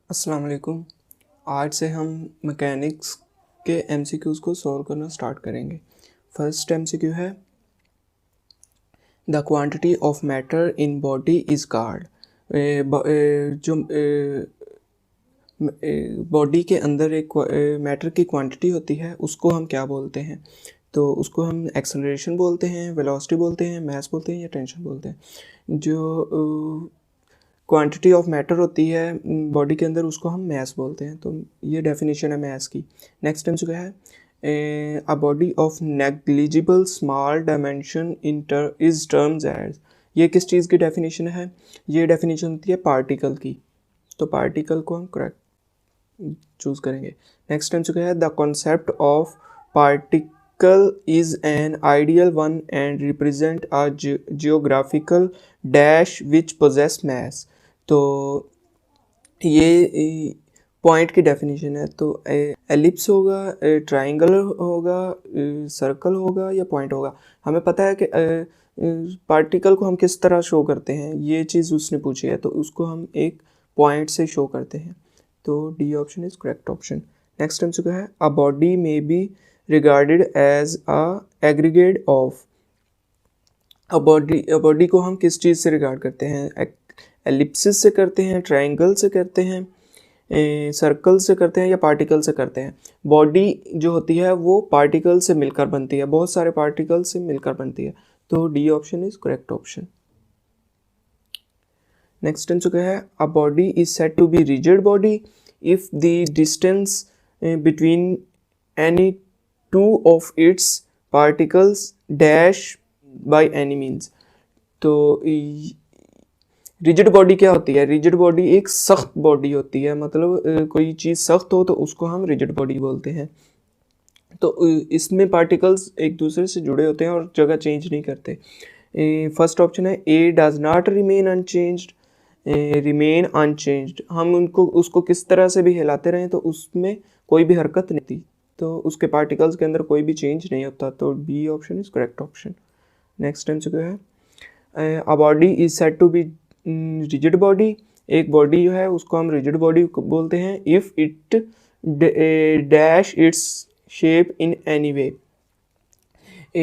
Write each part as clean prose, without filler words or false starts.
अस्सलाम वालेकुम। आज से हम मैकेनिक्स के एमसीक्यूज़ को सॉल्व करना स्टार्ट करेंगे। फर्स्ट एमसीक्यू है the quantity of matter in body is called. जो बॉडी के अंदर एक मैटर की क्वांटिटी होती है उसको हम क्या बोलते हैं? तो उसको हम एक्सेलरेशन बोलते हैं, वेलोसिटी बोलते हैं, मास बोलते हैं या टेंशन बोलते हैं। जो क्वांटिटी ऑफ मैटर होती है बॉडी के अंदर उसको हम मास बोलते हैं। तो ये डेफिनेशन है मास की। नेक्स्ट टाइम क्या है, a body of negligible small dimension is terms as. ये किस चीज़ की डेफिनेशन है? ये डेफिनेशन होती है पार्टिकल की। तो पार्टिकल को हम करेक्ट चूज़ करेंगे। नेक्स्ट टाइम क्या है, the concept of particle is an ideal one and represent a geographical dash which possess mass. तो ये पॉइंट की डेफिनेशन है। तो एलिप्स होगा, ट्राइंगल होगा, सर्कल होगा या पॉइंट होगा। हमें पता है कि पार्टिकल को हम किस तरह शो करते हैं, ये चीज़ उसने पूछी है, तो उसको हम एक पॉइंट से शो करते हैं। तो D option is correct option. Next time क्या है, a body may be regarded as a aggregate of. A body को हम किस चीज़ से रिगार्ड करते हैं? एलिप्सिस से करते हैं, ट्रायंगल से करते हैं, सर्कल से करते हैं या पार्टिकल से करते हैं। बॉडी जो होती है वो पार्टिकल से मिलकर बनती है, बहुत सारे पार्टिकल से मिलकर बनती है। तो D option is correct option. Next time क्या है, a body is said to be rigid body if the distance between any two of its particles dash by any means. तो रिजिड बॉडी क्या होती है? रिजिड बॉडी एक सख्त body होती है, मतलब कोई चीज़ सख्त हो तो उसको हम रिजिड बॉडी बोलते हैं। तो इसमें पार्टिकल्स एक दूसरे से जुड़े होते हैं और जगह चेंज नहीं करते। फर्स्ट ऑप्शन है A does not remain unchanged. Remain unchanged, हम उनको उसको किस तरह से भी हिलाते रहें तो उसमें कोई भी हरकत नहीं थी, तो उसके पार्टिकल्स के अंदर कोई भी चेंज नहीं होता। तो B option is correct option. Next time से क्या है, a body is said to be rigid body. एक बॉडी जो है उसको हम रिजिड बॉडी बोलते हैं if it dash its shape in any way.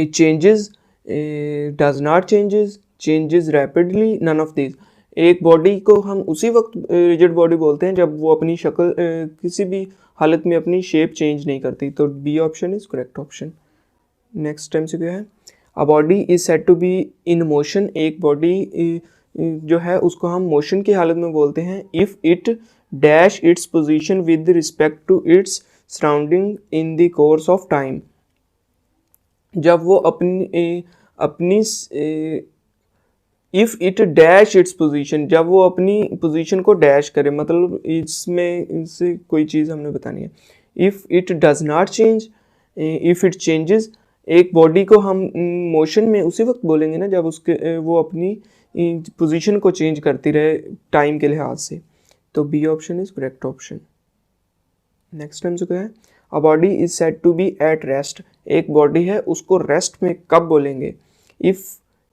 Changes, does not changes, changes rapidly, none of this. एक बॉडी को हम उसी वक्त रिजिड बॉडी बोलते हैं जब वो अपनी शक्ल किसी भी हालत में अपनी शेप चेंज नहीं करती। तो B option is correct option. Next time से क्या है, a body is said to be in motion. एक बॉडी जो है उसको हम मोशन की हालत में बोलते हैं if it dash its position with respect to its surrounding in the course of time. जब वो अपनी if it dash its position, जब वो अपनी पोजीशन को डैश करे, मतलब इसमें इससे कोई चीज़ हमने बतानी है। If it does not change, if it changes. एक बॉडी को हम मोशन में उसी वक्त बोलेंगे ना जब उसके वो अपनी पोजीशन को चेंज करती रहे टाइम के लिहाज से। तो B option is correct option. Next time से क्या है, a body is said to be at rest. एक बॉडी है उसको रेस्ट में कब बोलेंगे? If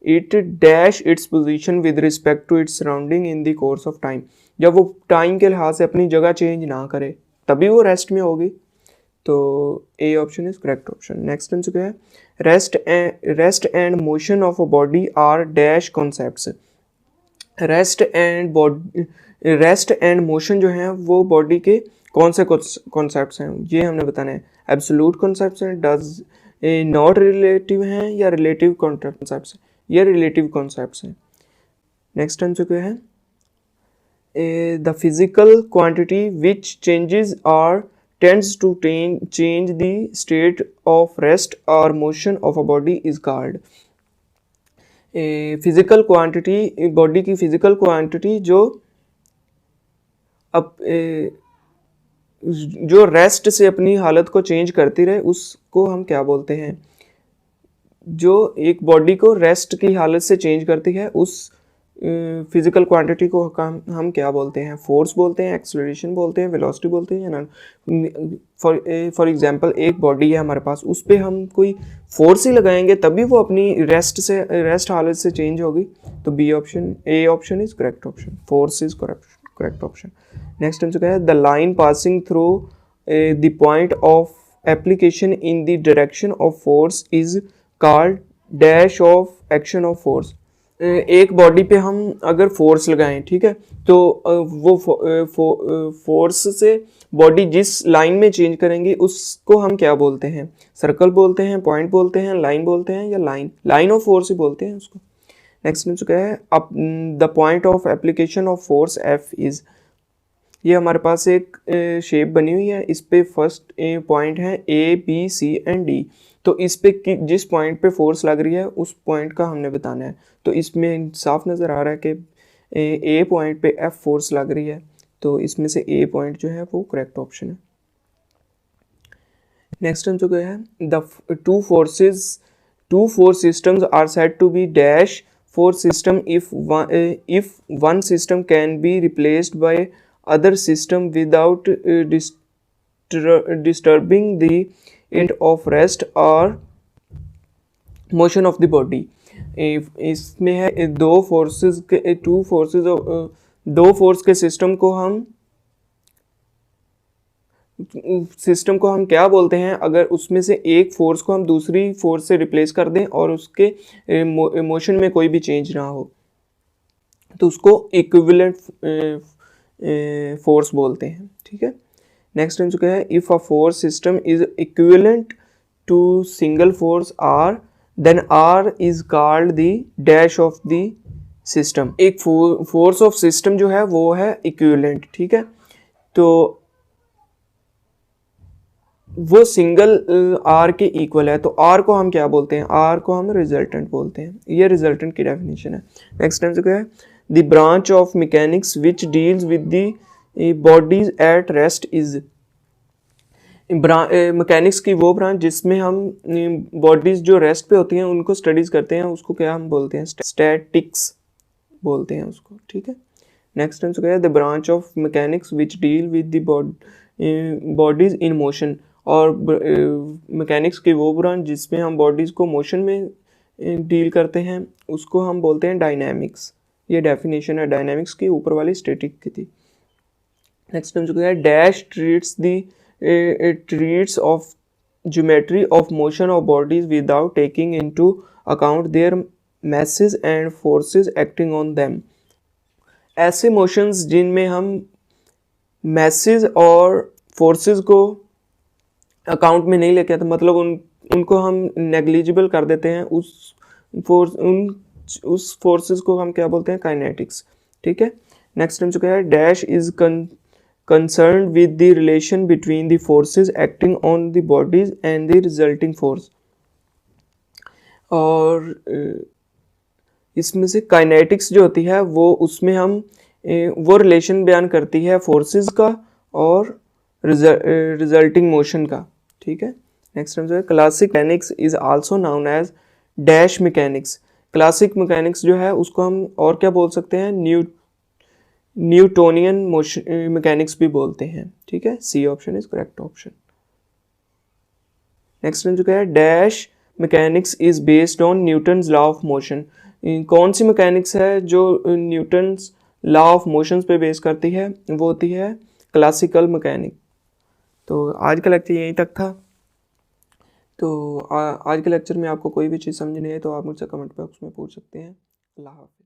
it dash its position with respect to its surrounding in the course of time. जब वो टाइम के लिहाज से अपनी जगह चेंज ना करे तभी वो रेस्ट में होगी। तो A option is correct option. Next time से क्या है, rest and motion of a body are dash concepts. Rest and motion जो हैं वो बॉडी के कौन से कॉन्सेप्ट्स हैं, ये हमने बताना है। एब्सोल्यूट कॉन्सेप्ट्स हैं, डज नॉट रिलेटिव हैं या रिलेटिव कॉन्सेप्ट्स हैं? ये रिलेटिव कॉन्सेप्ट्स हैं। नेक्स्ट टाइम से क्या है, the physical quantity which changes are tends to change the state of rest or motion of a body is called। Physical quantity, body की physical quantity जो rest से अपनी हालत को चेंज करती रहे उसको हम क्या बोलते हैं? जो एक बॉडी को रेस्ट की हालत से चेंज करती है उस फिजिकल क्वांटिटी को हम क्या बोलते हैं? फोर्स बोलते हैं, एक्सेलरेशन बोलते हैं, वेलोसिटी बोलते हैं या नॉन। फॉर एग्जांपल एक बॉडी है हमारे पास, उस पर हम कोई फोर्स ही लगाएंगे तभी वो अपनी रेस्ट हालत से चेंज होगी। तो B option, A option is correct option. Force is correct correct option. Next answer क्या है, the line passing through the point of application in the direction of force is called dash of action of force. एक body पे हम अगर force लगाएं, ठीक है, तो वो फोर्स से बॉडी जिस लाइन में चेंज करेंगी उसको हम क्या बोलते हैं, सर्कल बोलते हैं, पॉइंट बोलते हैं, लाइन बोलते हैं, या लाइन ऑफ फोर्स ही बोलते हैं उसको। नेक्स्ट में क्या है, the point of application of force F is. ये हमारे पास एक शेप बनी हुई है, इस पे फर्स्ट पॉइंट है A B C and D. तो इस पे जिस पॉइंट पे फोर्स लग रही है उस पॉइंट का हमने बताना है। तो इसमें साफ नज़र आ रहा है कि ए पॉइंट पे एफ फोर्स लग रही है, तो इसमें से ए पॉइंट जो है वो करेक्ट ऑप्शन है। नेक्स्ट हम जो है, the two force systems are said to be dash force system if one system can be replaced by other system without disturbing the end of rest और मोशन ऑफ द बॉडी। इसमें है दो force के system को हम क्या बोलते हैं, अगर उसमें से एक फोर्स को हम दूसरी फोर्स से रिप्लेस कर दें और उसके मोशन में कोई भी चेंज ना हो, तो उसको इक्विवेलेंट फोर्स बोलते हैं, ठीक है। नेक्स्ट टाइम जो क्या है, if a force system is equivalent to single force R then R is called the dash of the system. एक फोर्स ऑफ सिस्टम जो है वो है इक्विवेलेंट, ठीक है, तो वो सिंगल आर के इक्वल है, तो आर को हम क्या बोलते हैं, आर को हम रिजल्टेंट बोलते हैं। ये रिजल्टेंट की डेफिनेशन है। नेक्स्ट टाइम से क्या है, the branch of mechanics which deals with the bodies at rest is. Mechanics की वो ब्रांच जिसमें हम बॉडीज जो रेस्ट पे होती हैं उनको स्टडीज करते हैं, उसको क्या हम बोलते हैं, स्टैटिक्स बोलते हैं उसको, ठीक है। नेक्स्ट टाइम से क्या है, the branch of mechanics which deal with the bodies in motion. और मैकेनिक्स की वो ब्रांच जिसमें हम बॉडीज़ को मोशन में डील करते हैं उसको हम बोलते हैं डायनामिक्स। ये डेफिनेशन है डायनामिक्स की, ऊपर वाली स्टैटिक की थी। नेक्स्ट टाइम जो है, dash treats of geometry of motion of bodies without taking into account their masses and forces acting on them. ऐसे मोशंस जिनमें हम मैसेज और फोर्सेस को अकाउंट में नहीं लेके आते, मतलब उनको हम नेग्लिजिबल कर देते हैं, उस फोर्सेस को हम क्या बोलते हैं, काइनेटिक्स, ठीक है। नेक्स्ट टाइम जो क्या है, dash is concerned with the relation between the forces acting on the bodies and the resulting force। और इसमें से काइनेटिक्स जो होती है वो उसमें हम वो रिलेशन बयान करती है फोर्सेस का और रिजल्टिंग मोशन का, ठीक है। नेक्स्ट टाइम जो है, classic mechanics is also known as dash mechanics. Classic mechanics जो है उसको हम और क्या बोल सकते हैं, न्यूटोनियन मोशन मैकेनिक्स भी बोलते हैं, ठीक है। C option is correct option. Next जो क्या है, dash mechanics is based on Newton's law of motion. कौन सी मैकेनिक्स है जो न्यूटन्स लॉ ऑफ मोशंस पे बेस करती है, वो होती है क्लासिकल मैकेनिक। तो आज का लेक्चर यहीं तक था। तो आज के लेक्चर में आपको कोई भी चीज़ समझ नहीं है तो आप मुझसे कमेंट बॉक्स में पूछ सकते हैं। अल्लाह हाफ़िज़।